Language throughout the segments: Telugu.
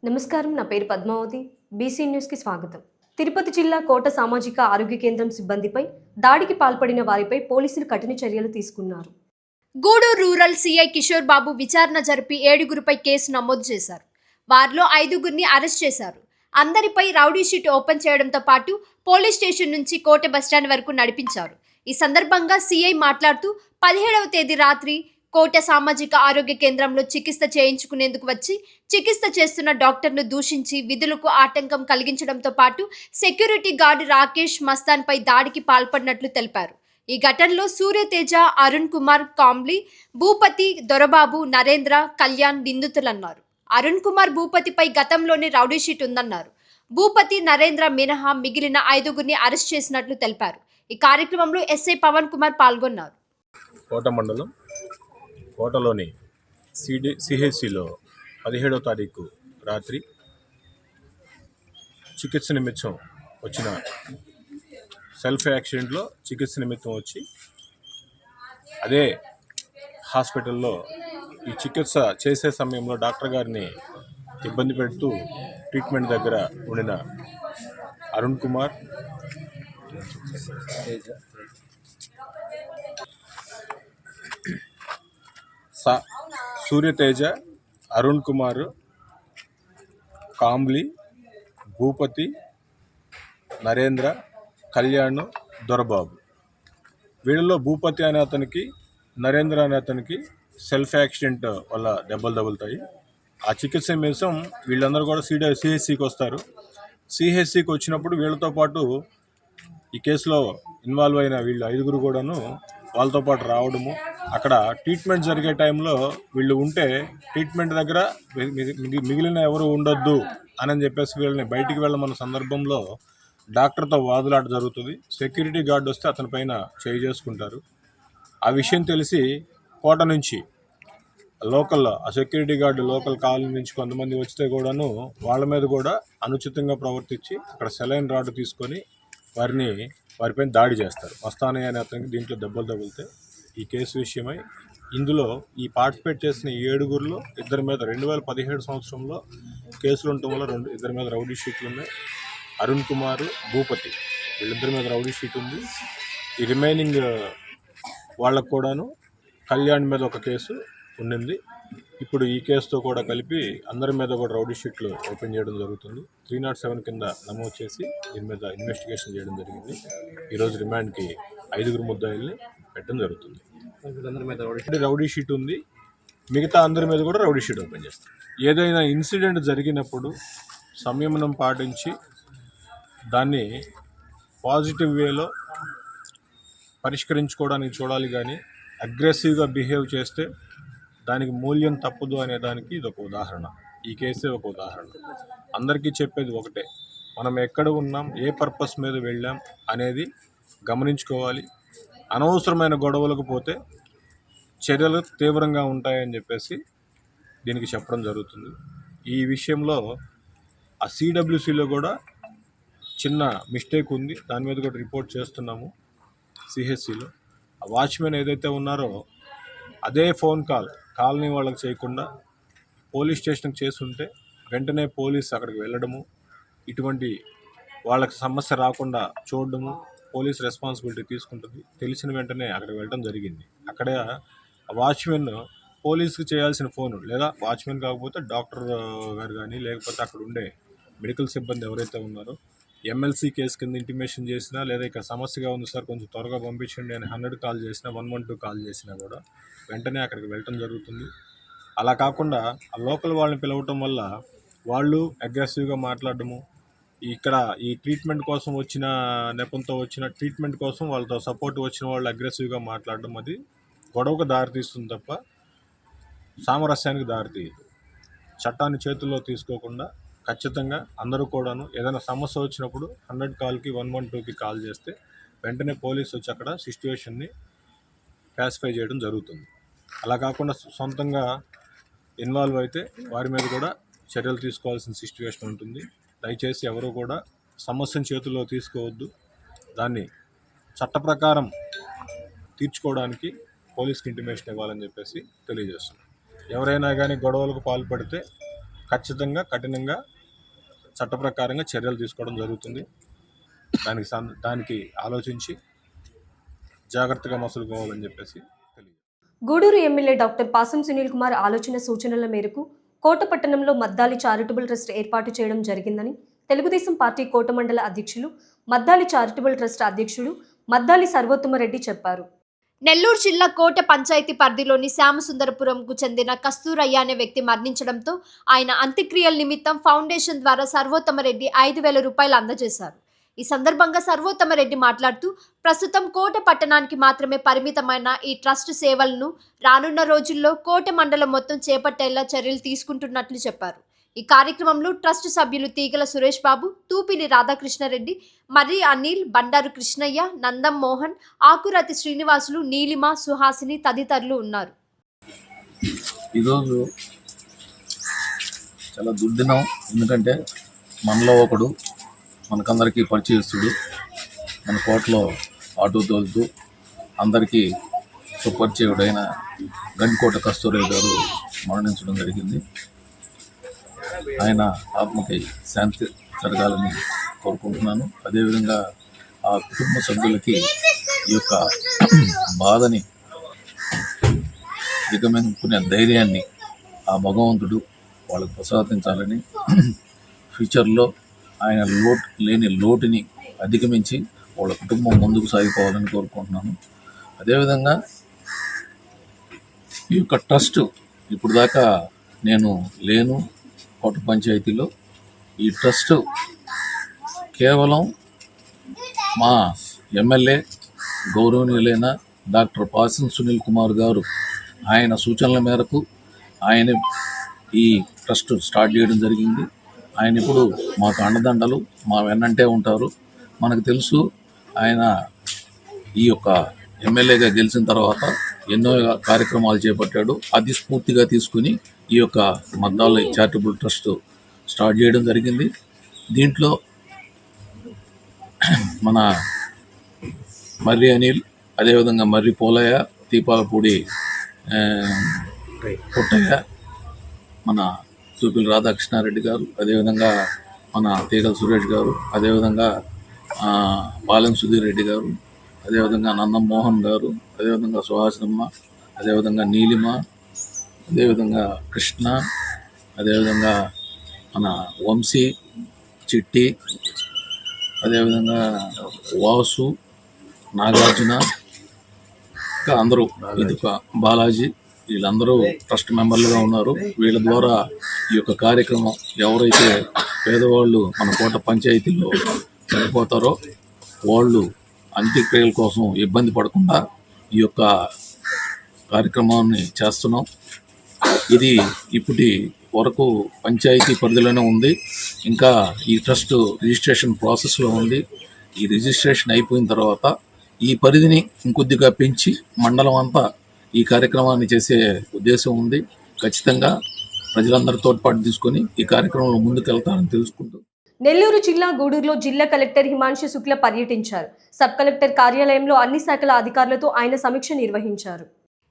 నమస్కారం, నా పేరు పద్మావతి. బీసీ న్యూస్కి స్వాగతం. తిరుపతి జిల్లా కోట సామాజిక ఆరోగ్య కేంద్రం సిబ్బందిపై దాడికి పాల్పడిన వారిపై పోలీసులు కఠిన చర్యలు తీసుకున్నారు. గూడూరు రూరల్ సీఐ కిషోర్ బాబు విచారణ జరిపి 7గురిపై కేసు నమోదు చేశారు. వారిలో 5గురిని అరెస్ట్ చేశారు. అందరిపై రౌడీ షీట్ ఓపెన్ చేయడంతో పాటు పోలీస్ స్టేషన్ నుంచి కోట బస్టాండ్ వరకు నడిపించారు. ఈ సందర్భంగా సీఐ మాట్లాడుతూ 17వ తేదీ రాత్రి కోట సామాజిక ఆరోగ్య కేంద్రంలో చికిత్స చేయించుకునేందుకు వచ్చి చికిత్స చేస్తున్న డాక్టర్ను దూషించి విధులకు ఆటంకం కలిగించడంతో పాటు సెక్యూరిటీ గార్డు రాకేష్ మస్తాన్పై దాడికి పాల్పడినట్లు తెలిపారు. ఈ ఘటనలో సూర్యతేజ, అరుణ్ కుమార్, కాంబ్లీ, భూపతి, దొరబాబు, నరేంద్ర, కళ్యాణ్ నిందితులన్నారు. అరుణ్ కుమార్, భూపతిపై గతంలోనే రౌడీ షీట్ ఉందన్నారు. భూపతి, నరేంద్ర మినహా మిగిలిన 5గురిని అరెస్ట్ చేసినట్లు తెలిపారు. ఈ కార్యక్రమంలో ఎస్ఐ పవన్ కుమార్ పాల్గొన్నారు. కోట మండలం కోటలోని సిహెచ్సిలో 17వ తారీఖు రాత్రి చికిత్స నిమిత్తం వచ్చిన సెల్ఫ్ యాక్సిడెంట్లో చికిత్స నిమిత్తం వచ్చి అదే హాస్పిటల్లో ఈ చికిత్స చేసే సమయంలో డాక్టర్ గారిని ఇబ్బంది పెడుతూ ట్రీట్మెంట్ దగ్గర ఉండిన అరుణ్ కుమార్, సూర్యతేజ, అరుణ్ కుమార్, కాంబ్లీ, భూపతి, నరేంద్ర, కళ్యాణ్, దొరబాబు. వీళ్ళలో భూపతి అనే అతనికి, నరేంద్ర అనే అతనికి సెల్ఫ్ యాక్సిడెంట్ వల్ల దెబ్బలు తగులుతాయి. ఆ చికిత్స నిమిత్తం వీళ్ళందరూ కూడా సిహెచ్సికి వస్తారు. సిహెచ్సికి వచ్చినప్పుడు వీళ్ళతో పాటు ఈ కేసులో ఇన్వాల్వ్ అయిన వీళ్ళు 5గురు కూడాను వాళ్ళతో పాటు రావడము, అక్కడ ట్రీట్మెంట్ జరిగే టైంలో వీళ్ళు ఉంటే ట్రీట్మెంట్ దగ్గర మిగిలిన ఎవరు ఉండొద్దు అని చెప్పేసి వీళ్ళని బయటికి వెళ్ళమన్న సందర్భంలో డాక్టర్తో వాదులాట జరుగుతుంది. సెక్యూరిటీ గార్డు వస్తే అతని పైన చేయి చేసుకుంటారు. ఆ విషయం తెలిసి కోట నుంచి ఆ సెక్యూరిటీ గార్డు లోకల్ కాలనీ నుంచి కొంతమంది వస్తే కూడాను వాళ్ళ మీద కూడా అనుచితంగా ప్రవర్తించి అక్కడ సెలైన్ రాడ్ తీసుకొని వారిపైన దాడి చేస్తారు. మస్తానయ్య అనే అతనికి దీంట్లో దెబ్బలు తగిలితే ఈ కేసు విషయమై ఇందులో ఈ పార్టిసిపేట్ చేసిన 7గురిలో 2 మీద 2017 సంవత్సరంలో కేసులు ఉండటం వల్ల 2 మీద రౌడీ షీట్లు ఉన్నాయి. అరుణ్ కుమార్, భూపతి వీళ్ళిద్దరి మీద రౌడీ షీట్ ఉంది. ఈ రిమైనింగ్ వాళ్ళకు కూడాను కళ్యాణ్ మీద ఒక కేసు ఉండింది. ఇప్పుడు ఈ కేసుతో కూడా కలిపి అందరి మీద కూడా రౌడీ షీట్లు ఓపెన్ చేయడం జరుగుతుంది. 307 కింద నమోదు చేసి దీని మీద ఇన్వెస్టిగేషన్ చేయడం జరిగింది. ఈరోజు రిమాండ్కి 5గురు ముద్దాయిల్ని పెట్టడం జరుగుతుంది. రౌడీ షీట్ ఉంది, మిగతా అందరి మీద కూడా రౌడీ షీట్ ఓపెన్ చేస్తారు. ఏదైనా ఇన్సిడెంట్ జరిగినప్పుడు సంయమనం పాటించి దాన్ని పాజిటివ్ వేలో పరిష్కరించుకోవడానికి చూడాలి, కానీ అగ్రెసివ్గా బిహేవ్ చేస్తే దానికి మూల్యం తప్పదు అనే దానికి ఇది ఒక ఉదాహరణ. ఈ కేసే ఒక ఉదాహరణ. అందరికీ చెప్పేది ఒకటే, మనం ఎక్కడ ఉన్నాం, ఏ పర్పస్ మీద వెళ్ళాం అనేది గమనించుకోవాలి. అనవసరమైన గొడవలకు పోతే చర్యలు తీవ్రంగా ఉంటాయని చెప్పేసి దీనికి చెప్పడం జరుగుతుంది. ఈ విషయంలో ఆ సిడబ్ల్యూసిలో కూడా చిన్న మిస్టేక్ ఉంది, దాని మీద కూడా రిపోర్ట్ చేస్తున్నాము. సిహెచ్సిలో ఆ వాచ్మెన్ ఏదైతే ఉన్నారో అదే ఫోన్ కాలనీ వాళ్ళకి చేయకుండా పోలీస్ స్టేషన్కి చేస్తుంటే వెంటనే పోలీస్ అక్కడికి వెళ్ళడము, ఇటువంటి వాళ్ళకి సమస్య రాకుండా చూడడము, పోలీస్ రెస్పాన్సిబిలిటీ తీసుకుంటుంది. తెలిసిన వెంటనే అక్కడికి వెళ్ళడం జరిగింది. అక్కడ వాచ్మెన్ పోలీస్కి చేయాల్సిన ఫోను, లేదా వాచ్మెన్ కాకపోతే డాక్టర్ గారు కానీ లేకపోతే అక్కడ ఉండే మెడికల్ సిబ్బంది ఎవరైతే ఉన్నారో ఎమ్మెల్సీ కేసు కింద ఇంటిమేషన్ చేసినా, లేదా ఇక్కడ సమస్యగా ఉంది సార్ కొంచెం త్వరగా పంపించండి అని 100 కాల్ చేసినా, 112 కాల్ చేసినా కూడా వెంటనే అక్కడికి వెళ్ళటం జరుగుతుంది. అలా కాకుండా ఆ లోకల్ వాళ్ళని పిలవటం వల్ల వాళ్ళు అగ్రెసివ్గా మాట్లాడడము, ఇక్కడ ఈ ట్రీట్మెంట్ కోసం వచ్చిన నెపంతో వచ్చిన ట్రీట్మెంట్ కోసం వాళ్ళతో సపోర్ట్ వచ్చిన వాళ్ళు అగ్రెసివ్గా మాట్లాడడం, అది గొడవకు దారితీస్తుంది తప్ప సామరస్యానికి దారితీయదు. చట్టాన్ని చేతుల్లో తీసుకోకుండా ఖచ్చితంగా అందరూ కూడాను ఏదైనా సమస్య వచ్చినప్పుడు 100 కాల్కి 112కి కాల్ చేస్తే వెంటనే పోలీసు వచ్చి అక్కడ సిచ్యువేషన్ని ప్యాసిఫై చేయడం జరుగుతుంది. అలా కాకుండా సొంతంగా ఇన్వాల్వ్ అయితే వారి మీద కూడా చర్యలు తీసుకోవాల్సిన సిచ్యువేషన్ ఉంటుంది. దయచేసి ఎవరు కూడా సమస్యను చేతుల్లో తీసుకోవద్దు. దాన్ని చట్ట ప్రకారం తీర్చుకోవడానికి పోలీస్కి ఇంటిమేషన్ ఇవ్వాలని చెప్పేసి తెలియజేస్తున్నాం. ఎవరైనా కానీ గొడవలకు పాల్పడితే ఖచ్చితంగా కఠినంగా చట్ట ప్రకారంగా చర్యలు తీసుకోవడం జరుగుతుంది. దానికి ఆలోచించి జాగ్రత్తగా మసులుకోవాలని చెప్పేసి తెలియజేస్తున్నాం. గూడూరు ఎమ్మెల్యే డాక్టర్ పాసం సునీల్ కుమార్ ఆలోచన సూచనల మేరకు కోట పట్టణంలో మద్దాలి చారిటబుల్ ట్రస్ట్ ఏర్పాటు చేయడం జరిగిందని తెలుగుదేశం పార్టీ కోట మండల అధ్యక్షులు, మద్దాలి చారిటబుల్ ట్రస్ట్ అధ్యక్షుడు మద్దాలి సర్వోత్తమరెడ్డి చెప్పారు. నెల్లూరు జిల్లా కోట పంచాయతీ పరిధిలోని శ్యామసుందరపురంకు చెందిన కస్తూరయ్య అనే వ్యక్తి మరణించడంతో ఆయన అంత్యక్రియల నిమిత్తం ఫౌండేషన్ ద్వారా సర్వోత్తమరెడ్డి 5,000 రూపాయలు అందజేశారు. ఈ సందర్భంగా సర్వోత్తమరెడ్డి మాట్లాడుతూ ప్రస్తుతం కోట పట్టణానికి మాత్రమే పరిమితమైన ఈ ట్రస్ట్ సేవలను రానున్న రోజుల్లో కోట మండలం మొత్తం చేపట్టేలా చర్యలు తీసుకుంటున్నట్లు చెప్పారు. ఈ కార్యక్రమంలో ట్రస్ట్ సభ్యులు తీగల సురేష్ బాబు, తూపిని రాధాకృష్ణారెడ్డి, మర్రి అనిల్, బండారు కృష్ణయ్య, నందం మోహన్, ఆకురాతి శ్రీనివాసులు, నీలిమ, సుహాసిని తదితరులు ఉన్నారు. ఈరోజు చాలా దుర్దినం. ఎందుకంటే మనలో ఒకడు మనకందరికీ పరిచయస్తుడు, మన కోటలో ఆటో తోలుతూ అందరికీ సుపరిచయుడైన గండికోట కస్తూరయ్య గారు మరణించడం జరిగింది. ఆయన ఆత్మకి శాంతి జరగాలని కోరుకుంటున్నాను. అదేవిధంగా ఆ కుటుంబ సభ్యులకి ఈ యొక్క బాధని దిగమింగుకునే ధైర్యాన్ని ఆ భగవంతుడు వాళ్ళకు ప్రసాదించాలని, ఫ్యూచర్లో ఆయన లేని లోటుని అధిగమించి వాళ్ళ కుటుంబం ముందుకు సాగిపోవాలని కోరుకుంటున్నాను. అదేవిధంగా ఈ యొక్క ట్రస్ట్ ఇప్పుడు దాకా నేను లేను కోట పంచాయతీలో. ఈ ట్రస్ట్ కేవలం మా ఎమ్మెల్యే గౌరవనీయులైన డాక్టర్ పాసం సునీల్ కుమార్ గారు ఆయన సూచనల మేరకు ఆయన ఈ ట్రస్ట్ స్టార్ట్ చేయడం జరిగింది. ఆయన ఇప్పుడు మాకు అండదండలు, మా వెన్నంటే ఉంటారు. మనకు తెలుసు ఆయన ఈ యొక్క ఎమ్మెల్యేగా గెలిచిన తర్వాత ఎన్నో కార్యక్రమాలు చేపట్టాడు. అది స్ఫూర్తిగా తీసుకుని ఈ యొక్క మద్దాలి చారిటబుల్ ట్రస్ట్ స్టార్ట్ చేయడం జరిగింది. దీంట్లో మన మర్రి అనిల్, అదేవిధంగా మర్రి పోలయ్య, తీపాలపూడి పుట్టయ్య, మన తూపిల రాధాకృష్ణారెడ్డి గారు, అదేవిధంగా మన తీగల సురేష్ గారు, అదేవిధంగా పాలెం సుధీర్ రెడ్డి గారు, అదేవిధంగా నందం మోహన్ గారు, అదేవిధంగా సుహాసినమ్మ, అదేవిధంగా నీలిమ, అదేవిధంగా కృష్ణ, అదేవిధంగా మన వంశీ, చిట్టి, అదేవిధంగా వాసు, నాగార్జున, ఇంకా అందరూ ఇది బాలాజీ, వీళ్ళందరూ ట్రస్ట్ మెంబర్లుగా ఉన్నారు. వీళ్ళ ద్వారా ఈ యొక్క కార్యక్రమం ఎవరైతే పేదవాళ్ళు మన కోట పంచాయతీలో చనిపోతారో వాళ్ళు అంత్యక్రియల కోసం ఇబ్బంది పడకుండా ఈ యొక్క కార్యక్రమాన్ని చేస్తున్నాం. ఇది ఇప్పటి వరకు పంచాయతీ పరిధిలోనే ఉంది. ఇంకా ఈ ట్రస్ట్ రిజిస్ట్రేషన్ ప్రాసెస్లో ఉంది. ఈ రిజిస్ట్రేషన్ అయిపోయిన తర్వాత ఈ పరిధిని ఇంకొద్దిగా పెంచి మండలం అంతా ఈ కార్యక్రమాన్ని చేసే ఉద్దేశం ఉంది. ఖచ్చితంగా ప్రజలందరి తోడ్పాటు తీసుకొని ఈ కార్యక్రమంలో ముందుకెళ్తారని తెలుసుకుంటూ నెల్లూరు జిల్లా గూడూరులో జిల్లా కలెక్టర్ హిమాంశు శుక్ల పర్యటించారు. సబ్ కలెక్టర్ కార్యాలయంలో అన్ని శాఖల అధికారులతో ఆయన సమీక్ష నిర్వహించారు.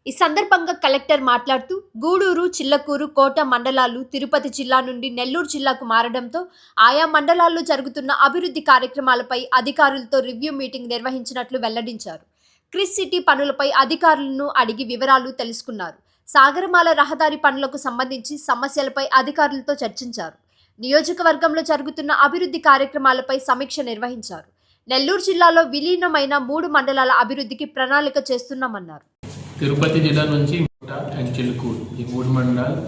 ఈ సందర్భంగా కలెక్టర్ మాట్లాడుతూ గూడూరు, చిల్లకూరు, కోట మండలాలు తిరుపతి జిల్లా నుండి నెల్లూరు జిల్లాకు మారడంతో ఆయా మండలాల్లో జరుగుతున్న అభివృద్ధి కార్యక్రమాలపై అధికారులతో రివ్యూ మీటింగ్ నిర్వహించినట్లు వెల్లడించారు. క్రిస్ సిటీ పనులపై అధికారులను అడిగి వివరాలు తెలుసుకున్నారు. సాగరమాల రహదారి పనులకు సంబంధించి సమస్యలపై అధికారులతో చర్చించారు. నియోజకవర్గంలో జరుగుతున్న అభివృద్ధి కార్యక్రమాలపై సమీక్ష నిర్వహించారు. నెల్లూరు జిల్లాలో విలీనమైన 3 మండలాల అభివృద్ధికి ప్రణాళిక చేస్తున్నామన్నారు. తిరుపతి జిల్లా నుంచి కోట అండ్ చిలుకూరు ఈ 3 మండలాలు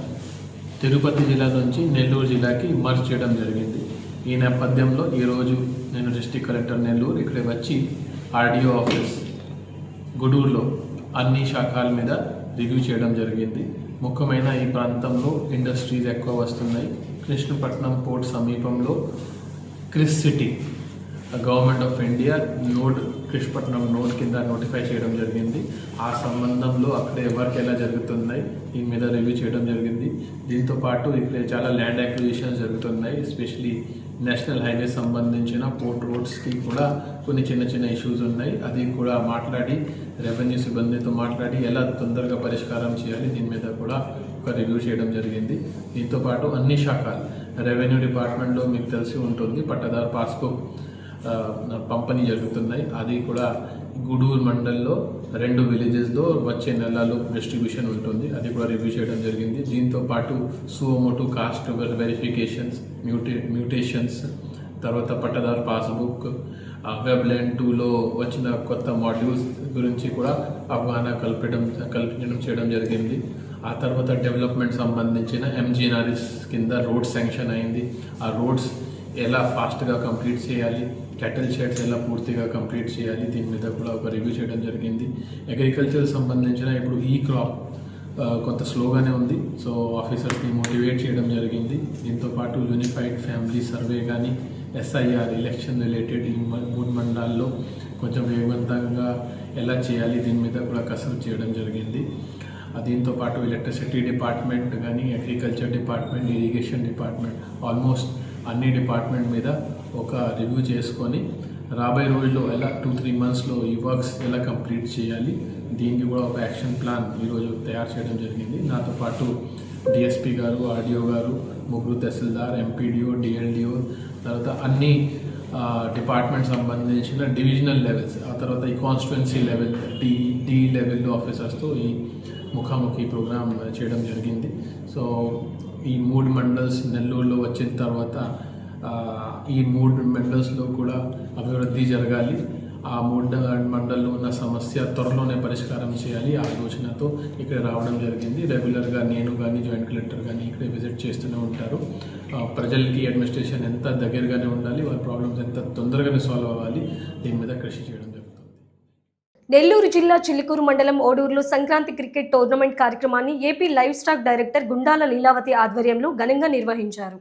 తిరుపతి జిల్లా నుంచి నెల్లూరు జిల్లాకి మర్జ్ చేయడం జరిగింది. ఈ నేపథ్యంలో ఈరోజు నేను డిస్ట్రిక్ట్ కలెక్టర్ నెల్లూరు ఇక్కడ వచ్చి ఆర్డీఓ ఆఫీస్ గూడూరులో అన్ని శాఖల మీద రివ్యూ చేయడం జరిగింది. ముఖ్యమైన ఈ ప్రాంతంలో ఇండస్ట్రీస్ ఎక్కువ వస్తున్నాయి. కృష్ణపట్నం పోర్ట్ సమీపంలో Chris city government of India road Krishnapatnam note కింద నోటిఫై చేయడం జరిగింది. ఆ సంబంధంలో అక్కడ ఎవరికి ఎలా జరుగుతున్నాయి దీని మీద రివ్యూ చేయడం జరిగింది. దీంతోపాటు ఇక్కడ చాలా ల్యాండ్ అక్విజిషన్స్ జరుగుతున్నాయి. ఎస్పెషలీ నేషనల్ హైవే సంబంధించిన పోర్ట్ రోడ్స్కి కూడా కొన్ని చిన్న చిన్న ఇష్యూస్ ఉన్నాయి. అది కూడా మాట్లాడి రెవెన్యూ సిబ్బందితో మాట్లాడి ఎలా తొందరగా పరిష్కారం చేయాలి దీని మీద కూడా ఒక రివ్యూ చేయడం జరిగింది. దీంతోపాటు అన్ని శాఖలు రెవెన్యూ డిపార్ట్మెంట్లో మీకు తెలిసి ఉంటుంది పట్టదారు పాస్బుక్ పంపిణీ జరుగుతున్నాయి. అది కూడా గూడూరు మండల్లో 2 విలేజెస్లో వచ్చే నెలలో డిస్ట్రిబ్యూషన్ ఉంటుంది. అది కూడా రివ్యూ చేయడం జరిగింది. దీంతోపాటు సుమోటో కాస్ట్ వెరిఫికేషన్స్, మ్యూటేషన్స్, తర్వాత పట్టదారు పాస్బుక్, వెబ్ ల్యాండ్ 2లో వచ్చిన కొత్త మాడ్యూల్స్ గురించి కూడా అవగాహన కల్పించడం చేయడం జరిగింది. ఆ తర్వాత డెవలప్మెంట్ సంబంధించిన ఎంజీఎన్ఆర్ఎస్ కింద రోడ్ శాంక్షన్ అయింది. ఆ రోడ్స్ ఎలా ఫాస్ట్గా కంప్లీట్ చేయాలి, క్యాటిల్ షెడ్స్ ఎలా పూర్తిగా కంప్లీట్ చేయాలి దీని మీద కూడా ఒక రివ్యూ చేయడం జరిగింది. అగ్రికల్చర్ సంబంధించిన ఇప్పుడు ఈ క్రాప్ కొంత స్లోగానే ఉంది. సో ఆఫీసర్స్ని మోటివేట్ చేయడం జరిగింది. దీంతోపాటు యూనిఫైడ్ ఫ్యామిలీ సర్వే కానీ ఎస్ఐఆర్ ఎలక్షన్ రిలేటెడ్ ఈ 3 మండలాల్లో కొంచెం వేగవంతంగా ఎలా చేయాలి దీని మీద కూడా కసరత్తు చేయడం జరిగింది. దీంతోపాటు ఎలక్ట్రిసిటీ డిపార్ట్మెంట్ కానీ agriculture department, irrigation department, almost అన్ని డిపార్ట్మెంట్ మీద ఒక రివ్యూ చేసుకొని రాబోయే రోజుల్లో ఎలా 2-3 మంత్స్లో ఈ వర్క్స్ ఎలా కంప్లీట్ చేయాలి దీనికి కూడా ఒక యాక్షన్ ప్లాన్ ఈరోజు తయారు చేయడం జరిగింది. నాతో పాటు డిఎస్పీ గారు, ఆర్డీఓ గారు, 3 తహసీల్దార్, ఎంపీడీఓ, డిఎల్డిఓ, తర్వాత అన్ని డిపార్ట్మెంట్ సంబంధించిన డివిజనల్ లెవెల్స్, ఆ తర్వాత ఈ కాన్స్టిట్యున్సీ లెవెల్ డి లెవెల్ ఆఫీసర్స్తో ఈ ముఖాముఖి ప్రోగ్రామ్ చేయడం జరిగింది. సో ఈ 3 మండల్స్ నెల్లూరులో వచ్చిన తర్వాత ఈ 3 మండల్స్లో కూడా అభివృద్ధి జరగాలి. ఆ 3 మండల్లో ఉన్న సమస్య త్వరలోనే పరిష్కారం చేయాలి ఆ ఆలోచనతో ఇక్కడ రావడం జరిగింది. రెగ్యులర్గా నేను కానీ జాయింట్ కలెక్టర్ కానీ ఇక్కడ విజిట్ చేస్తూనే ఉంటారు. ప్రజలకి అడ్మినిస్ట్రేషన్ ఎంత దగ్గరగానే ఉండాలి, వాళ్ళ ప్రాబ్లమ్స్ ఎంత తొందరగానే సాల్వ్ అవ్వాలి దీని మీద కృషి చేయడం జరుగుతుంది. నెల్లూరు జిల్లా చిలుకూరు మండలం ఓడూరులో సంక్రాంతి క్రికెట్ టోర్నమెంట్ కార్యక్రమాన్ని AP livestock director Gundala Leelavathi ఆధ్వర్యంలో ఘనంగా నిర్వహించారు.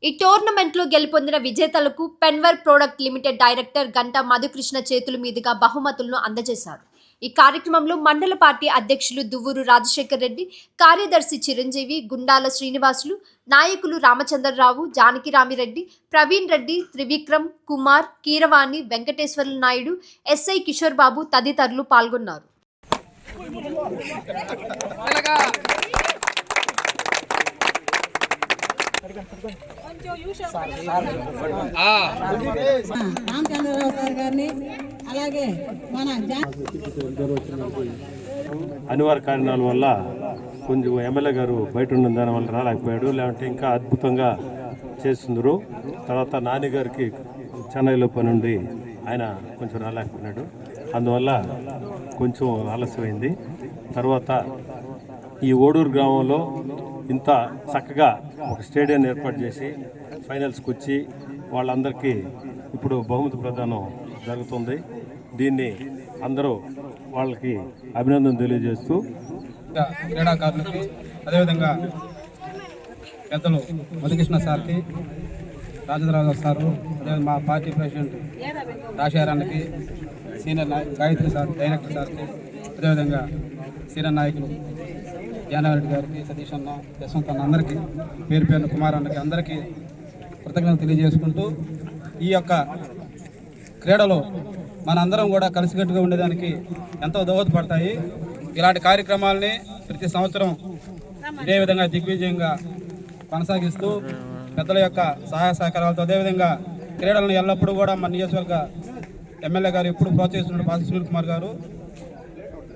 ఈ టోర్నమెంట్లో గెలుపొందిన విజేతలకు పెన్వర్ product limited director Ganta Madhukrishna చేతుల మీదుగా బహుమతులను అందజేశారు. ఈ కార్యక్రమంలో మండల పార్టీ అధ్యక్షులు దువ్వూరు రాజశేఖర్ రెడ్డి, కార్యదర్శి చిరంజీవి, గుండాల శ్రీనివాసులు, నాయకులు రామచంద్రరావు, జానకిరామిరెడ్డి, ప్రవీణ్ రెడ్డి, త్రివిక్రమ్, కుమార్, కీరవాణి, వెంకటేశ్వర్లు నాయుడు, ఎస్ఐ కిషోర్ బాబు తదితరులు పాల్గొన్నారు. రామచంద్రరావు సార్ గారిని అలాగే మన అనివార్య కారణాల వల్ల కొంచెం ఎమ్మెల్యే గారు బయట ఉన్న దాని వల్ల రాలేకపోయాడు. లేదంటే ఇంకా అద్భుతంగా చేస్తుందరు. తర్వాత నాన్నగారికి చెన్నైలో పని ఉండి ఆయన కొంచెం రాలేకపోయినాడు. అందువల్ల కొంచెం ఆలస్యమైంది. తర్వాత ఈ ఓడూరు గ్రామంలో ఇంత చక్కగా ఒక స్టేడియం ఏర్పాటు చేసి ఫైనల్స్కి వచ్చి వాళ్ళందరికీ ఇప్పుడు బహుమతి ప్రదానం జరుగుతుంది. దీన్ని అందరూ వాళ్ళకి అభినందన తెలియజేస్తూ క్రీడాకారులకి, అదేవిధంగా పెద్దలు మధుకృష్ణ సార్కి, రాజేంద్రరావు సారు, అదేవిధంగా మా పార్టీ ప్రెసిడెంట్ రాజశేఖరానికి, సీనియర్ గాయత్రి సార్ డైరెక్టర్ సార్కి, అదేవిధంగా సీనియర్ నాయకులు యానారెడ్డి గారికి, సతీష్ అన్న, యశ్వంత్ అన్న అందరికీ పేరు పేరున కుమార్ అన్నకి అందరికీ కృతజ్ఞతలు తెలియజేసుకుంటూ ఈ యొక్క క్రీడలో మనందరం కూడా కలిసికట్టుగా ఉండేదానికి ఎంతో దోహదపడతాయి. ఇలాంటి కార్యక్రమాలని ప్రతి సంవత్సరం ఇదే విధంగా దిగ్విజయంగా కొనసాగిస్తూ పెద్దల యొక్క సహాయ సహకారాలతో, అదేవిధంగా క్రీడలను ఎల్లప్పుడూ కూడా మన నియోజకవర్గ ఎమ్మెల్యే గారు ఎప్పుడు ప్రోత్సహిస్తున్నారు పాసి సునీల్ కుమార్ గారు.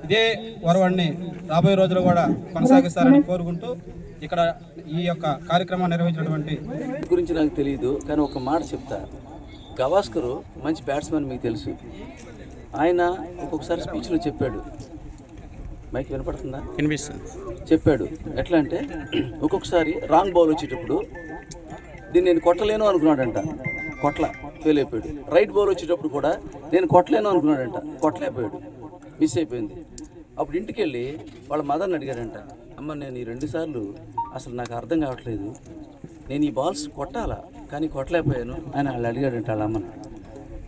ఇదే వరవడిని రాబోయే రోజులు కూడా కొనసాగిస్తారని కోరుకుంటూ ఇక్కడ ఈ యొక్క కార్యక్రమాన్ని నిర్వహించినటువంటి గురించి నాకు తెలియదు, కానీ ఒక మాట చెప్తా. గవాస్కర్ మంచి బ్యాట్స్మెన్ మీకు తెలుసు. ఆయన ఒక్కొక్కసారి స్పీచ్లో చెప్పాడు, మైక్ వినపడుతుందా? చెప్పాడు ఎట్లా అంటే, ఒక్కొక్కసారి రాంగ్ బౌల్ వచ్చేటప్పుడు దీన్ని నేను కొట్టలేను అనుకున్నాడంట, ఫెయిల్ అయిపోయాడు. రైట్ బౌల్ వచ్చేటప్పుడు కూడా నేను కొట్టలేను అనుకున్నాడంట, కొట్టలేకపోయాడు, మిస్ అయిపోయింది. అప్పుడు ఇంటికి వెళ్ళి వాళ్ళ మదర్ని అడిగాడంట, అమ్మ నేను ఈ 2 సార్లు అసలు నాకు అర్థం కావట్లేదు, నేను ఈ బాల్స్ కొట్టాలా కానీ కొట్టలేకపోయాను అని వాళ్ళు అడిగాడంట వాళ్ళ అమ్మని.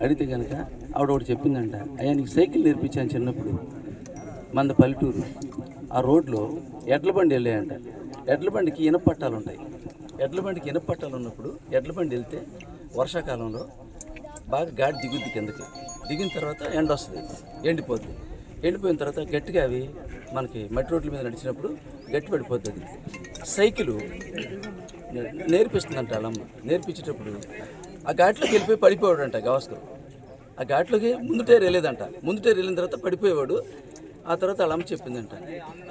అడిగితే కనుక ఆవిడ ఒకటి చెప్పిందంట, అయ్యా నీకు సైకిల్ నేర్పించాను చిన్నప్పుడు, మన పల్లెటూరు, ఆ రోడ్లో ఎడ్ల బండి వెళ్ళాయంట. ఎడ్ల బండికి ఇనపట్టాలు ఉంటాయి. ఎడ్ల బండికి ఇనపట్టాలు ఉన్నప్పుడు ఎడ్ల బండి వెళ్తే వర్షాకాలంలో బాగా గాడి దిగుద్ది కిందకి. దిగిన తర్వాత ఎండ వస్తుంది, ఎండిపోద్ది. ఎండిపోయిన తర్వాత గట్టిగా అవి మనకి మట్టి రోడ్ల మీద నడిచినప్పుడు గట్టి పడిపోతుంది. సైకిలు నేర్పిస్తుందంట వాళ్ళమ్మ. నేర్పించేటప్పుడు ఆ ఘాట్లోకి వెళ్ళిపోయి పడిపోయాడంట గవాస్కర్. ఆ ఘాట్లోకి ముందు టైర్ వెళ్ళేదంట. ముందు టైర్ వెళ్ళిన తర్వాత పడిపోయేవాడు. ఆ తర్వాత వాళ్ళమ్మ చెప్పిందంట,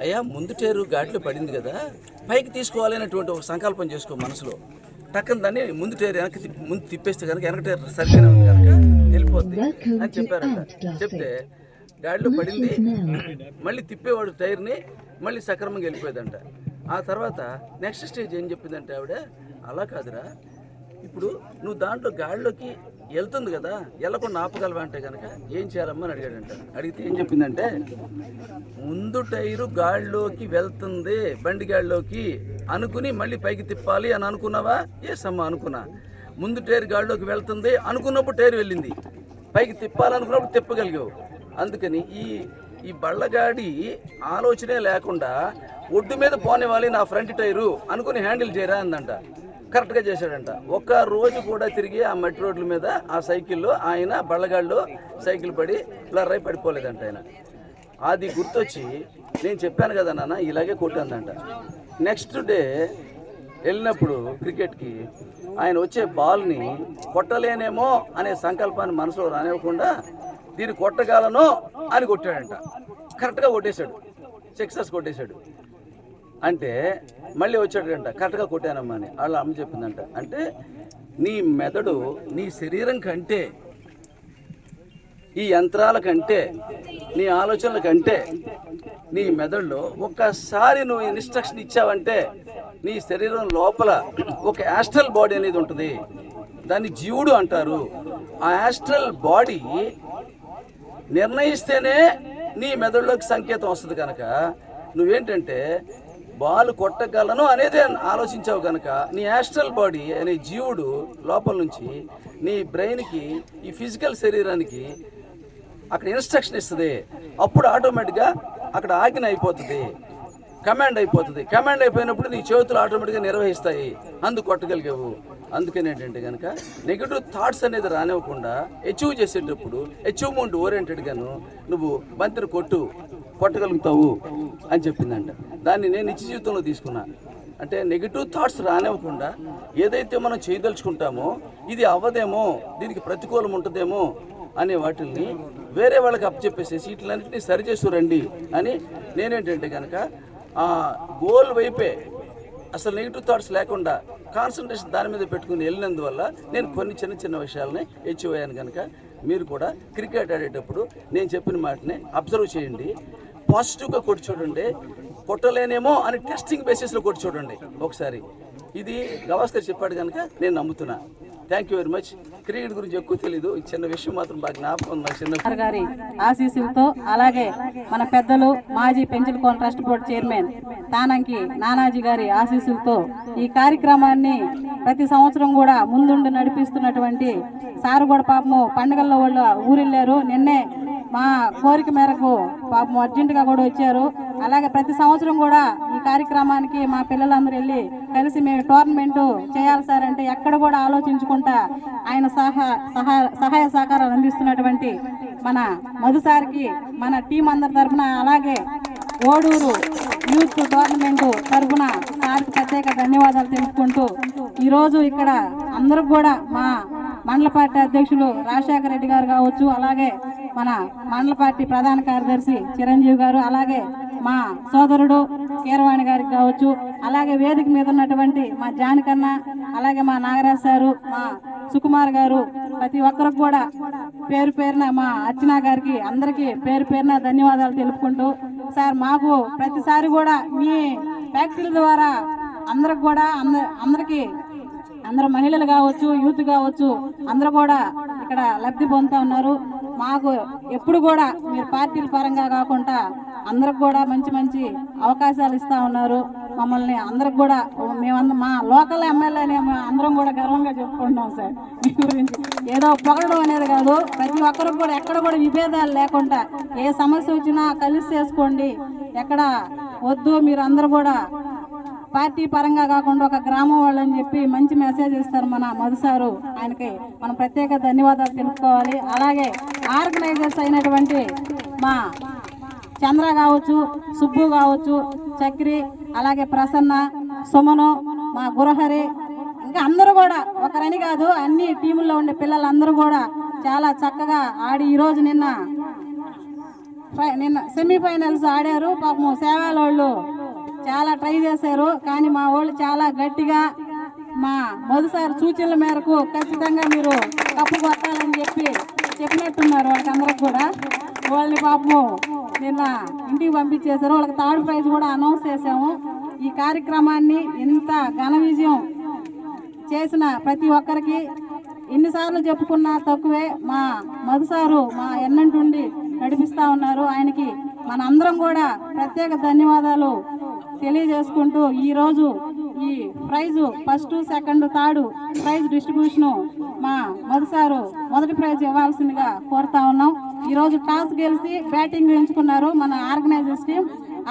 అయ్యా ముందు టైరు ఘాట్లో పడింది కదా, పైకి తీసుకోవాలి అనేటువంటి ఒక సంకల్పం చేసుకో మనసులో. టక్కన దాన్ని ముందు టైర్ ముందు తిప్పేస్తే కనుక వెనక టైర్ సరిగ్గానే ఉంది కనుక వెళ్ళిపోద్ది అని చెప్పారంట. చెప్తే గాడిలో పడింది, మళ్ళీ తిప్పేవాడు టైర్ని, మళ్ళీ సక్రమంగా వెళ్ళిపోయేదంట. ఆ తర్వాత నెక్స్ట్ స్టేజ్ ఏం చెప్పిందంటే ఆవిడ, అలా కాదురా, ఇప్పుడు నువ్వు దాంట్లో గాడిలోకి వెళ్తుంది కదా, వెళ్ళకుండా ఆపగలవా అంటే కనుక ఏం చేయాలమ్మా అని అడిగాడంట. అడిగితే ఏం చెప్పిందంటే, ముందు టైరు గాడిలోకి వెళ్తుంది, బండి గాడిలోకి అనుకుని మళ్ళీ పైకి తిప్పాలి అని అనుకున్నావా? ఏసమ్మా అనుకున్నా. ముందు టైరు గాడిలోకి వెళ్తుంది అనుకున్నప్పుడు టైరు వెళ్ళింది, పైకి తిప్పాలనుకున్నప్పుడు తిప్పగలిగావు. అందుకని ఈ బళ్ళగాడి ఆలోచనే లేకుండా ఒడ్డు మీద పోనివ్వాలి నా ఫ్రంట్ టైరు అనుకుని హ్యాండిల్ చేయరా అందంట. కరెక్ట్గా చేశాడంట. ఒక్క రోజు కూడా తిరిగి ఆ మట్టి రోడ్ల మీద ఆ సైకిల్లో ఆయన బళ్ళగాడిలో సైకిల్ పడి బ్లర్రై పడిపోలేదంట ఆయన. అది గుర్తొచ్చి నేను చెప్పాను కదా నాన్న ఇలాగే కొట్టానంట. నెక్స్ట్ డే వెళ్ళినప్పుడు క్రికెట్కి ఆయన వచ్చే బాల్ని కొట్టలేనేమో అనే సంకల్పాన్ని మనసులో రానివ్వకుండా దీన్ని కొట్టగలను అని కొట్టాడంట. కరెక్ట్గా కొట్టేశాడు, సిక్సర్స్ కొట్టేశాడు. అంటే మళ్ళీ వచ్చాడంట, కరెక్ట్గా కొట్టానమ్మా అని. వాళ్ళ అమ్మ చెప్పిందంట, అంటే నీ మెదడు నీ శరీరం కంటే, ఈ యంత్రాల కంటే, నీ ఆలోచనల కంటే నీ మెదడులో ఒక్కసారి నువ్వు ఇన్స్ట్రక్షన్ ఇచ్చావంటే నీ శరీరం లోపల ఒక యాస్ట్రల్ బాడీ అనేది ఉంటుంది, దాన్ని జీవుడు అంటారు. ఆ యాస్ట్రల్ బాడీ నిర్ణయిస్తేనే నీ మెదడులోకి సంకేతం వస్తుంది. కనుక నువ్వేంటంటే బాల్ కొట్టగలను అనేది ఆలోచించావు కనుక నీ యాస్ట్రల్ బాడీ అనే జీవుడు లోపల నుంచి నీ బ్రెయిన్కి, ఈ ఫిజికల్ శరీరానికి అక్కడ ఇన్స్ట్రక్షన్ ఇస్తుంది. అప్పుడు ఆటోమేటిక్గా అక్కడ ఆజ్ఞ అయిపోతుంది, కమాండ్ అయిపోతుంది. కమాండ్ అయిపోయినప్పుడు నీ చేతులు ఆటోమేటిక్గా నిర్వహిస్తాయి, అందుకు కొట్టగలిగావు. అందుకని ఏంటంటే కనుక నెగిటివ్ థాట్స్ అనేది రానివ్వకుండా అచీవ్ చేసేటప్పుడు అచీవ్మెంట్ ఓరియంటెడ్గాను నువ్వు బంతిని కొట్టగలుగుతావు అని చెప్పిందంట. దాన్ని నేను నిత్య జీవితంలో తీసుకున్నా. అంటే నెగిటివ్ థాట్స్ రానివ్వకుండా ఏదైతే మనం చేయదలుచుకుంటామో ఇది అవ్వదేమో, దీనికి ప్రతికూలం ఉంటుందేమో అనే వాటిల్ని వేరే వాళ్ళకి అప్పచెప్పేసేసి వీటిలన్నింటినీ సరిచేసు రండి అని నేనేంటంటే కనుక ఆ గోల్ వైపే అసలు నెగిటివ్ థాట్స్ లేకుండా కాన్సన్ట్రేషన్ దాని మీద పెట్టుకుని వెళ్ళినందువల్ల నేను కొన్ని చిన్న చిన్న విషయాలని అచీవ్ అయ్యాను. కనుక మీరు కూడా క్రికెట్ ఆడేటప్పుడు నేను చెప్పిన మాటని అబ్జర్వ్ చేయండి, పాజిటివ్గా కొట్టి చూడండి. కొట్టలేనేమో అని టెస్టింగ్ బేసిస్లో కొట్టి చూడండి ఒకసారి. ఇది గవాస్కర్ చెప్పాడు కనుక నేను నమ్ముతున్నా. Thank you very much. Cricket గురించి ఎక్కువ తెలీదు, ఈ చిన్న విషయం మాత్రం బాగా జ్ఞాపకం ఉంది చిన్న గారి ఆశీస్సులతో, అలాగే మన పెద్దలు మాజీ Penchalakona trust board chairman Tananki Nanaji గారి ఆశీస్సులతో ఈ కార్యక్రమాన్ని ప్రతి సంవత్సరం కూడా ముందుండి నడిపిస్తున్నటువంటి సారు కూడా పాపము పండుగల్లో వాళ్ళు ఊరెళ్ళారు. నిన్నే మా కోరిక మేరకు పాపం అర్జెంటుగా కూడా వచ్చారు. అలాగే ప్రతి సంవత్సరం కూడా ఈ కార్యక్రమానికి మా పిల్లలందరూ వెళ్ళి కలిసి మేము టోర్నమెంటు చేయాలి సార్ అంటే ఎక్కడ కూడా ఆలోచించుకుంటా ఆయన సహాయ సహకారాలు అందిస్తున్నటువంటి మన మధుసారికి మన టీం అందరి తరఫున, అలాగే ఓడూరు యూత్ టోర్నమెంటు తరఫున సార్కి ప్రత్యేక ధన్యవాదాలు తెలుపుకుంటూ ఈరోజు ఇక్కడ అందరూ కూడా మా మండల పార్టీ అధ్యక్షులు రాజశేఖర రెడ్డి గారు కావచ్చు, అలాగే మన మండల పార్టీ ప్రధాన కార్యదర్శి చిరంజీవి గారు, అలాగే మా సోదరుడు కీరవాణి గారికి కావచ్చు, అలాగే వేదిక మీద ఉన్నటువంటి మా జానకన్న, అలాగే మా నాగరాజ్ సారు, మా సుకుమార్ గారు, ప్రతి ఒక్కరికి కూడా పేరు పేరున, మా అర్చన గారికి అందరికీ పేరు పేరున ధన్యవాదాలు తెలుపుకుంటూ, సార్ మాకు ప్రతిసారి కూడా మీ ఫ్యాక్టరీల ద్వారా అందరికి కూడా అందరూ మహిళలు కావచ్చు, యూత్ కావచ్చు, అందరూ కూడా ఇక్కడ లబ్ధి పొందుతూ ఉన్నారు. మాకు ఎప్పుడు కూడా మీరు పార్టీల పరంగా కాకుండా అందరికి కూడా మంచి మంచి అవకాశాలు ఇస్తూ ఉన్నారు. మమ్మల్ని అందరికి కూడా మా లోకల్ ఎమ్మెల్యేని అందరం కూడా గర్వంగా చెప్పుకుంటున్నాం సార్. మీ గురించి ఏదో పొగడడం అనేది కాదు, ప్రతి ఒక్కరికి కూడా ఎక్కడ కూడా విభేదాలు లేకుండా ఏ సమస్య వచ్చినా కలిసి చేసుకోండి, ఎక్కడ వద్దు, మీరు అందరూ కూడా పార్టీ పరంగా కాకుండా ఒక గ్రామం వాళ్ళని చెప్పి మంచి మెసేజ్ ఇస్తారు మన మధు సారు. ఆయనకి మనం ప్రత్యేక ధన్యవాదాలు తెలుపుకోవాలి. అలాగే ఆర్గనైజర్స్ అయినటువంటి మా చంద్ర కావచ్చు, సుబ్బు కావచ్చు, చక్రి, అలాగే ప్రసన్న, సుమను, మా గురహరి, ఇంకా అందరూ కూడా ఒకరని కాదు అన్ని టీముల్లో ఉండే పిల్లలందరూ కూడా చాలా చక్కగా ఆడి ఈరోజు నిన్న సెమీఫైనల్స్ ఆడారు. పాపం సేవాల వాళ్ళు చాలా ట్రై చేశారు, కానీ మా వాళ్ళు చాలా గట్టిగా మా మధుసారి సూచనల మేరకు ఖచ్చితంగా మీరు కప్పు కొట్టాలని చెప్పినట్టున్నారు. వాళ్ళకందరికి కూడా వాళ్ళని పాపం నిన్న ఇంటికి పంపించేశారు. వాళ్ళకి థర్డ్ ప్రైజ్ కూడా అనౌన్స్ చేశాము. ఈ కార్యక్రమాన్ని ఇంత ఘన విజయం చేసిన ప్రతి ఒక్కరికి ఎన్నిసార్లు చెప్పుకున్నా తక్కువే. మా మధుసారు మా ఎన్నంటుండి నడిపిస్తూ ఉన్నారు. ఆయనకి మన అందరం కూడా ప్రత్యేక ధన్యవాదాలు తెలియజేసుకుంటూ ఈరోజు ఈ prize first, second, third prize distribution మా మధుసారు మొదటి ప్రైజ్ ఇవ్వాల్సిందిగా కోరుతా ఉన్నాం. ఈరోజు టాస్ గెలిచి బ్యాటింగ్ ఎంచుకున్నారు మన ఆర్గనైజర్స్ టీం.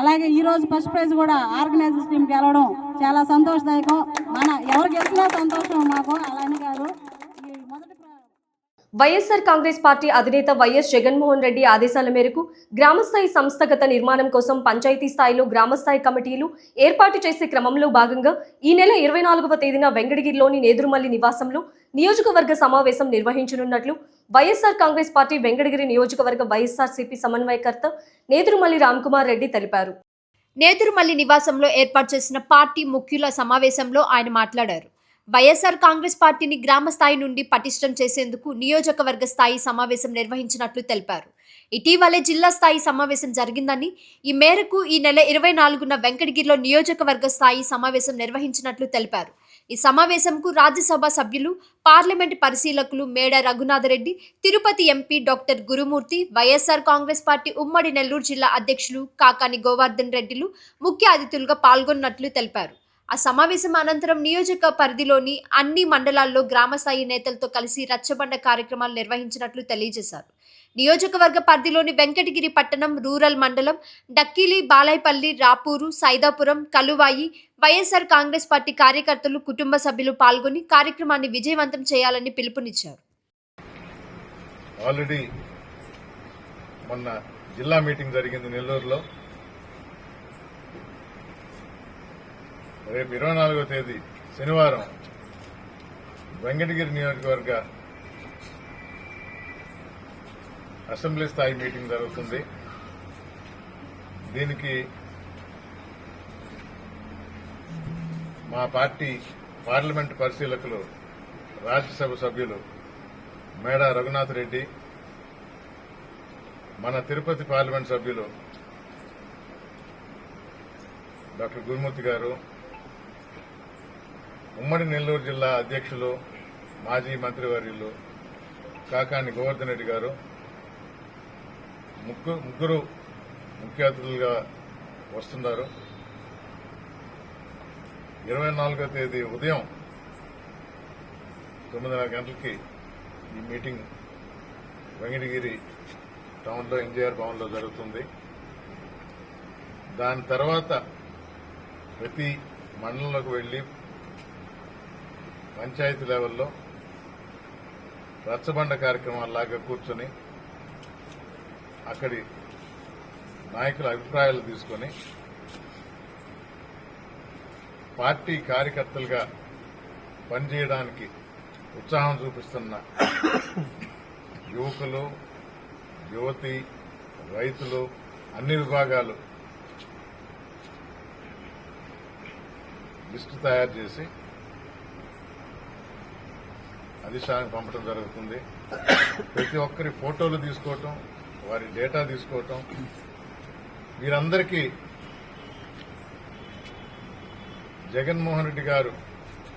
అలాగే ఈరోజు ఫస్ట్ ప్రైజ్ కూడా ఆర్గనైజర్స్ టీం గెలవడం చాలా సంతోషదాయకం. మన ఎవరు గెలిచినా సంతోషం మాకు, అలానే కాదు. ఈ మొదటి వైఎస్ఆర్ కాంగ్రెస్ పార్టీ అధినేత వైఎస్ జగన్మోహన్ రెడ్డి ఆదేశాల మేరకు గ్రామస్థాయి సంస్థాగత నిర్మాణం కోసం పంచాయతీ స్థాయిలో గ్రామస్థాయి కమిటీలు ఏర్పాటు చేసే క్రమంలో భాగంగా ఈ నెల 24వ తేదీన వెంకటగిరిలోని నేదురుమల్లి నివాసంలో నియోజకవర్గ సమావేశం నిర్వహించనున్నట్లు వైఎస్ఆర్ కాంగ్రెస్ పార్టీ వెంకటగిరి నియోజకవర్గ వైఎస్ఆర్సీపీ సమన్వయకర్త నేదురుమల్లి రామ్కుమార్ రెడ్డి తెలిపారు. నేదురుమల్లి నివాసంలో ఏర్పాటు చేసిన పార్టీ ముఖ్యుల సమావేశంలో ఆయన మాట్లాడారు. వైఎస్ఆర్ కాంగ్రెస్ పార్టీని గ్రామ స్థాయి నుండి పటిష్టం చేసేందుకు నియోజకవర్గ స్థాయి సమావేశం నిర్వహించినట్లు తెలిపారు. ఇటీవలే జిల్లా స్థాయి సమావేశం జరిగిందని, ఈ మేరకు ఈ నెల 24న వెంకటగిరిలో నియోజకవర్గ స్థాయి సమావేశం నిర్వహించినట్లు తెలిపారు. ఈ సమావేశంకు రాజ్యసభ సభ్యులు, పార్లమెంటు పరిశీలకులు మేడ రఘునాథరెడ్డి, తిరుపతి ఎంపీ డాక్టర్ గురుమూర్తి, వైఎస్ఆర్ కాంగ్రెస్ పార్టీ ఉమ్మడి నెల్లూరు జిల్లా అధ్యక్షులు కాకాని గోవర్ధన్ రెడ్డిలు ముఖ్య అతిథులుగా పాల్గొన్నట్లు తెలిపారు. ఆ సమావేశం అనంతరం నియోజక పరిధిలోని అన్ని మండలాల్లో గ్రామస్థాయి నేతలతో కలిసి రచ్చబండ కార్యక్రమాలు నిర్వహించినట్లు తెలియజేశారు. నియోజకవర్గ పరిధిలోని వెంకటగిరి పట్టణం, రూరల్ మండలం, డక్కిలి, బాలాయపల్లి, రాపూరు, సైదాపురం, కలువాయి వైఎస్ఆర్ కాంగ్రెస్ పార్టీ కార్యకర్తలు, కుటుంబ సభ్యులు పాల్గొని కార్యక్రమాన్ని విజయవంతం చేయాలని పిలుపునిచ్చారు. ఆల్రెడీ మొన్న జిల్లా మీటింగ్ జరిగింది నెల్లూరులో. రేపు 24వ తేదీ శనివారం వెంకటగిరి నియోజకవర్గ అసెంబ్లీ స్థాయి మీటింగ్ జరుగుతుంది. దీనికి మా పార్టీ పార్లమెంటు పరిశీలకులు, రాజ్యసభ సభ్యులు మేడ రఘునాథ్ రెడ్డి, మన తిరుపతి పార్లమెంట్ సభ్యులు డాక్టర్ గురుమూర్తి గారు, ఉమ్మడి నెల్లూరు జిల్లా అధ్యక్షులు, మాజీ మంత్రివర్యులు కాకాని గోవర్ధన్ రెడ్డి గారు ముగ్గురు ముఖ్య అతిథులుగా వస్తున్నారు. 24వ తేదీ ఉదయం 9:30 గంటలకి ఈ మీటింగ్ వెంకటగిరి టౌన్లో ఎన్జీఆర్ భవన్లో జరుగుతుంది. దాని తర్వాత ప్రతి మండలంలోకి వెళ్లి పంచాయతీ లెవెల్లో రచ్చబండ కార్యక్రమాల్లాగా కూర్చొని అక్కడి నాయకుల అభిప్రాయాలు తీసుకొని పార్టీ కార్యకర్తలుగా పనిచేయడానికి ఉత్సాహం చూపిస్తున్న యువకులు, యువతి, రైతులు, అన్ని విభాగాలు లిస్టు తయారు చేసి అధిష్టానానికి పంపడం జరుగుతుంది. ప్రతి ఒక్కరి ఫోటోలు తీసుకోవటం, వారి డేటా తీసుకోవటం, వీరందరికీ జగన్మోహన్ రెడ్డి గారు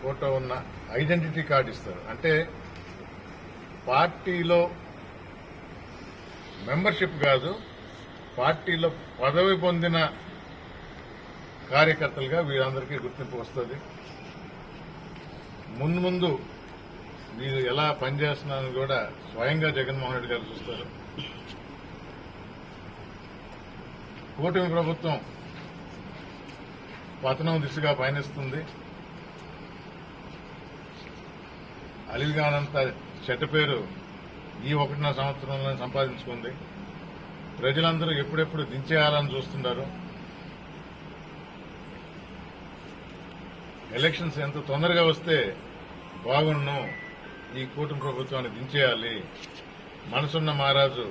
ఫోటో ఉన్న ఐడెంటిటీ కార్డు ఇస్తారు. అంటే పార్టీలో మెంబర్షిప్ కాదు, పార్టీలో పదవి పొందిన కార్యకర్తలుగా వీరందరికీ గుర్తింపు వస్తుంది. ముందు వీరు ఎలా పనిచేస్తున్నారని కూడా స్వయంగా జగన్మోహన్ రెడ్డి గారు చూస్తారు. కూటమి ప్రభుత్వం పతనం దిశగా పయనిస్తుంది. అలిగానంత చెడ్డ పేరు ఈ 1.5 సంవత్సరంలో సంపాదించుకుంది. ప్రజలందరూ ఎప్పుడెప్పుడు దించేయాలని చూస్తున్నారు. ఎలక్షన్స్ ఎంత తొందరగా వస్తే బాగుండు, ఈ కూటమి ప్రభుత్వాన్ని దించేయాలి. మనసున్న మహారాజు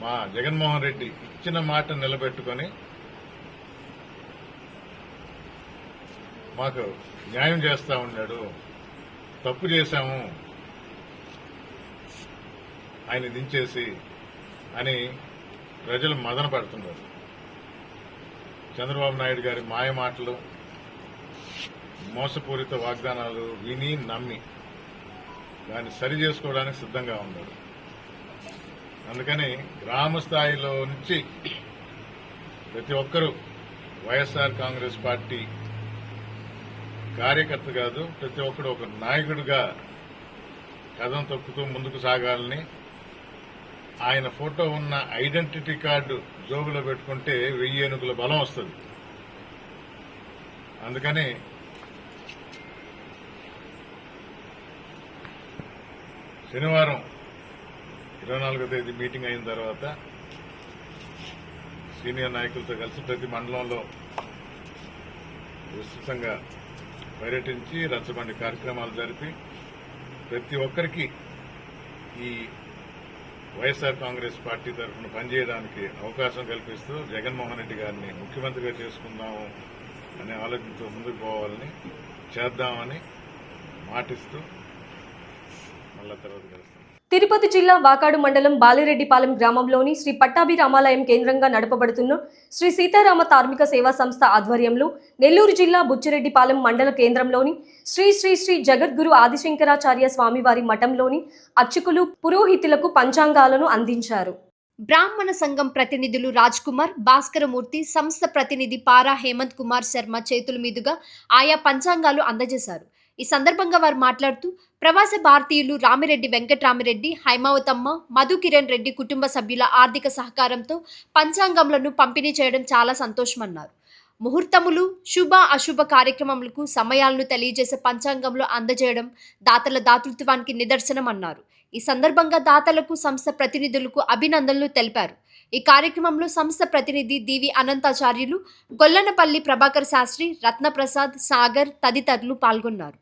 మా జగన్మోహన్ రెడ్డి ఇచ్చిన మాట నిలబెట్టుకొని మాకు న్యాయం చేస్తా ఉన్నాడు. తప్పు చేశాము ఆయన దించేసి అని ప్రజలు మదన పడుతున్నారు. చంద్రబాబు నాయుడు గారి మాయ మాటలు, మోసపూరిత వాగ్దానాలు విని నమ్మి దాన్ని సరి చేసుకోవడానికి సిద్ధంగా ఉన్నారు. అందుకని గ్రామ స్థాయిలో నుంచి ప్రతి ఒక్కరూ వైఎస్ఆర్ కాంగ్రెస్ పార్టీ కార్యకర్త కాదు, ప్రతి ఒక్కరు ఒక నాయకుడిగా కథం తొక్కుతూ ముందుకు సాగాలని, ఆయన ఫోటో ఉన్న ఐడెంటిటీ కార్డు జోబులో పెట్టుకుంటే 1000 ఏనుగుల బలం వస్తుంది. అందుకని శనివారం 24వ తేదీ మీటింగ్ అయిన తర్వాత సీనియర్ నాయకులతో కలిసి ప్రతి మండలంలో విస్తృతంగా పర్యటించి రచ్చబండి కార్యక్రమాలు జరిపి ప్రతి ఒక్కరికి ఈ వైఎస్ఆర్ కాంగ్రెస్ పార్టీ తరఫున పనిచేయడానికి అవకాశం కల్పిస్తూ జగన్మోహన్ రెడ్డి గారిని ముఖ్యమంత్రిగా చేసుకుందాము అనే ఆలోచనతో ముందుకు పోవాలని, చేద్దామని మాటిస్తూ మళ్ళా తర్వాత కలుస్తాం. తిరుపతి జిల్లా వాకాడు మండలం బాలిరెడ్డిపాలెం గ్రామంలోని శ్రీ పట్టాభి రామాలయం కేంద్రంగా నడపబడుతున్న శ్రీ సీతారామ ధార్మిక సేవా సంస్థ ఆధ్వర్యంలో నెల్లూరు జిల్లా బుచ్చిరెడ్డిపాలెం మండల కేంద్రంలోని శ్రీ శ్రీ శ్రీ జగద్గురు ఆదిశంకరాచార్య స్వామివారి మఠంలోని అర్చకులు పురోహితులకు పంచాంగాలను అందించారు. బ్రాహ్మణ సంఘం ప్రతినిధులు రాజ్ కుమార్, భాస్కరమూర్తి, సంస్థ ప్రతినిధి పారా హేమంత్ కుమార్ శర్మ చేతుల మీదుగా ఆయా పంచాంగాలు అందజేశారు. ఈ సందర్భంగా వారు మాట్లాడుతూ ప్రవాస భారతీయులు రామిరెడ్డి వెంకటరామిరెడ్డి, హైమావతమ్మ, మధు కిరణ్ రెడ్డి కుటుంబ సభ్యుల ఆర్థిక సహకారంతో పంచాంగములను పంపిణీ చేయడం చాలా సంతోషమన్నారు. ముహూర్తములు, శుభ అశుభ కార్యక్రమములకు సమయాలను తెలియజేసే పంచాంగంలో అందజేయడం దాతల దాతృత్వానికి నిదర్శనమన్నారు. ఈ సందర్భంగా దాతలకు సంస్థ ప్రతినిధులకు అభినందనలు తెలిపారు. ఈ కార్యక్రమంలో సంస్థ ప్రతినిధి డివి అనంతాచార్యులు, గొల్లనపల్లి ప్రభాకర్ శాస్త్రి, రత్నప్రసాద్, సాగర్ తదితరులు పాల్గొన్నారు.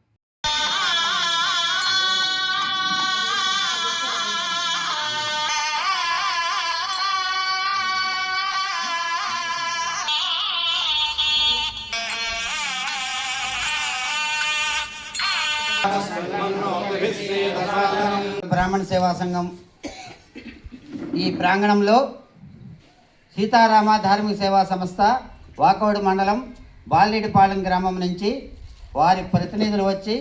బ్రాహ్మణ సేవా సంఘం ఈ ప్రాంగణంలో సీతారామ ధార్మిక సేవా సంస్థ వాకోడు మండలం బాలిరెడ్డిపాలెం గ్రామం నుంచి వారి ప్రతినిధులు వచ్చి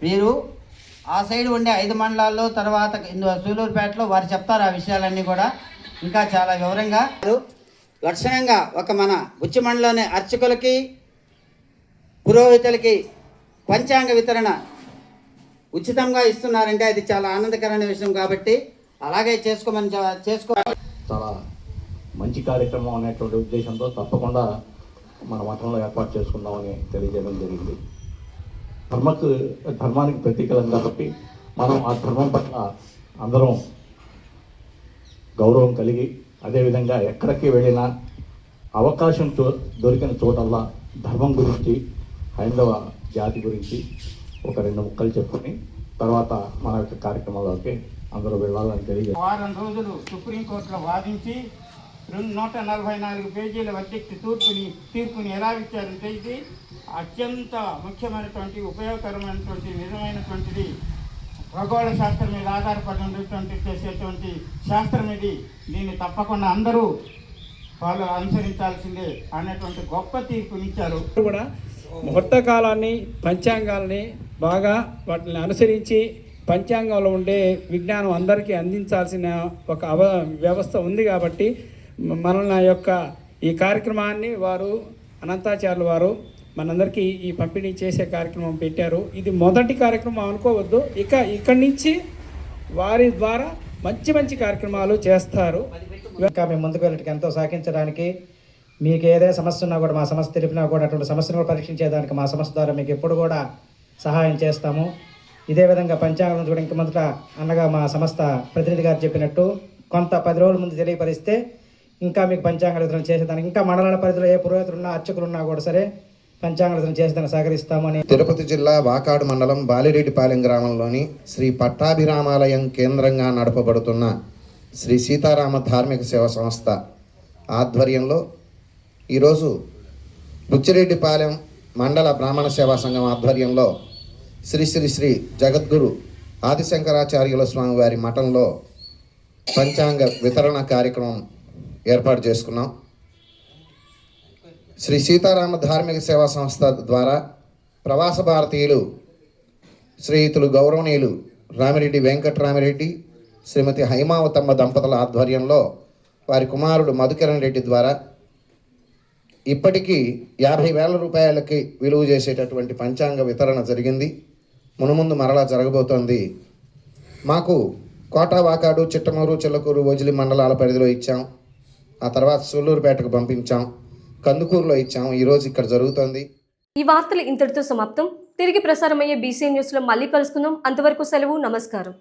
మీరు ఆ సైడ్ ఉండే 5 మండలాల్లో తర్వాత సూలూరుపేటలో వారు చెప్తారు ఆ విషయాలన్నీ కూడా ఇంకా చాలా వివరంగా. లక్షణంగా ఒక మన బుచ్చి మండలంలోని అర్చకులకి పురోహితులకి పంచాంగ వితరణ ఉచితంగా ఇస్తున్నారంటే అది చాలా ఆనందకరమైన విషయం. కాబట్టి అలాగే చేసుకోవాలి. చాలా మంచి కార్యక్రమం అనేటువంటి ఉద్దేశంతో తప్పకుండా మన మఠంలో ఏర్పాటు చేసుకుందామని తెలియజేయడం జరిగింది. ధర్మానికి ప్రతీకలం కాబట్టి మనం ఆ ధర్మం పట్ల అందరం గౌరవం కలిగి, అదేవిధంగా ఎక్కడికి వెళ్ళినా అవకాశం దొరికిన చోటల్లా ధర్మం గురించి, హైందవ జాతి గురించి ఒక 2 ముక్కలు చెప్పుకొని తర్వాత మన యొక్క కార్యక్రమాల్లోకి అందరూ వెళ్ళాలని తెలియజేస్తారు. వారం రోజులు సుప్రీంకోర్టులో వాదించి 144 పేజీల వర్డిక్ట్ తీర్పుని ఎలా ఇచ్చారంటే ఇది అత్యంత ముఖ్యమైనటువంటి ఉపయోగకరమైనటువంటి నిజమైనటువంటిది, ఖగోళ శాస్త్రం మీద ఆధారపడి ఉండేటువంటి చేసేటువంటి శాస్త్రం ఇది. దీన్ని తప్పకుండా అందరూ వాళ్ళు అనుసరించాల్సిందే అనేటువంటి గొప్ప తీర్పునిచ్చారు. కూడా ముహూర్తకాలాన్ని, పంచాంగాల్ని బాగా వాటిని అనుసరించి పంచాంగంలో ఉండే విజ్ఞానం అందరికీ అందించాల్సిన ఒక వ్యవస్థ ఉంది. కాబట్టి మనల్ని యొక్క ఈ కార్యక్రమాన్ని వారు అనంతాచార్యుల వారు మనందరికీ ఈ పంపిణీ చేసే కార్యక్రమం పెట్టారు. ఇది మొదటి కార్యక్రమం అనుకోవద్దు, ఇక్కడి నుంచి వారి ద్వారా మంచి మంచి కార్యక్రమాలు చేస్తారు. ఇంకా మేము ముందుకు వెళ్ళడానికి ఎంతో సహకరించడానికి, మీకు ఏదైనా సమస్య ఉన్నా కూడా మా సమస్య తెలిపినా కూడా అటువంటి సమస్యను కూడా పరీక్షించేదానికి మా సంస్థ ద్వారా మీకు ఎప్పుడు కూడా సహాయం చేస్తాము. ఇదే విధంగా పంచాంగం కూడా ఇంక మొదట అన్నగా మా సంస్థ ప్రతినిధి గారు చెప్పినట్టు కొంత 10 రోజుల ముందు తెలియపరిస్తే ఇంకా మీకు పంచాంగ వితరణ చేసేదానికి, ఇంకా మండలాల పరిధిలో ఏ పురోహితులున్నా అర్చకులున్నా కూడా సరే పంచాంగ వితరణ చేసేదానికి సహకరిస్తామని. తిరుపతి జిల్లా వాకాడు మండలం బాలిరెడ్డిపాలెం గ్రామంలోని శ్రీ పట్టాభిరామాలయం కేంద్రంగా నడపబడుతున్న శ్రీ సీతారామ ధార్మిక సేవా సంస్థ ఆధ్వర్యంలో ఈరోజు బుచ్చిరెడ్డిపాలెం మండల బ్రాహ్మణ సేవా సంఘం ఆధ్వర్యంలో శ్రీ శ్రీ శ్రీ జగద్గురు ఆదిశంకరాచార్యుల స్వామి వారి మఠంలో పంచాంగ వితరణ కార్యక్రమం ఏర్పాటు చేసుకున్నాం. శ్రీ సీతారామ ధార్మిక సేవా సంస్థ ద్వారా ప్రవాస భారతీయులు శ్రీయుతులు గౌరవనీయులు రామిరెడ్డి వెంకటరామిరెడ్డి శ్రీమతి హైమావతమ్మ దంపతుల ఆధ్వర్యంలో వారి కుమారుడు మధుకిరణ్ రెడ్డి ద్వారా ఇప్పటికీ 50,000 రూపాయలకి విలువ చేసేటటువంటి పంచాంగ వితరణ జరిగింది. మునుముందు మరలా జరగబోతోంది. మాకు కోట, వాకాడు, చిట్టమూరు, చిల్లకూరు, ఓజిలి మండలాల పరిధిలో ఇచ్చాం. ఆ తర్వాత సూళ్ళూరుపేటకు పంపించాం, కందుకూరులో ఇచ్చాం. ఈరోజు ఇక్కడ జరుగుతోంది. ఈ వార్తలు ఇంతటితో సమాప్తం. తిరిగి ప్రసారమయ్యే బీసీ న్యూస్లో మళ్ళీ కలుసుకుందాం. అంతవరకు సెలవు. నమస్కారం.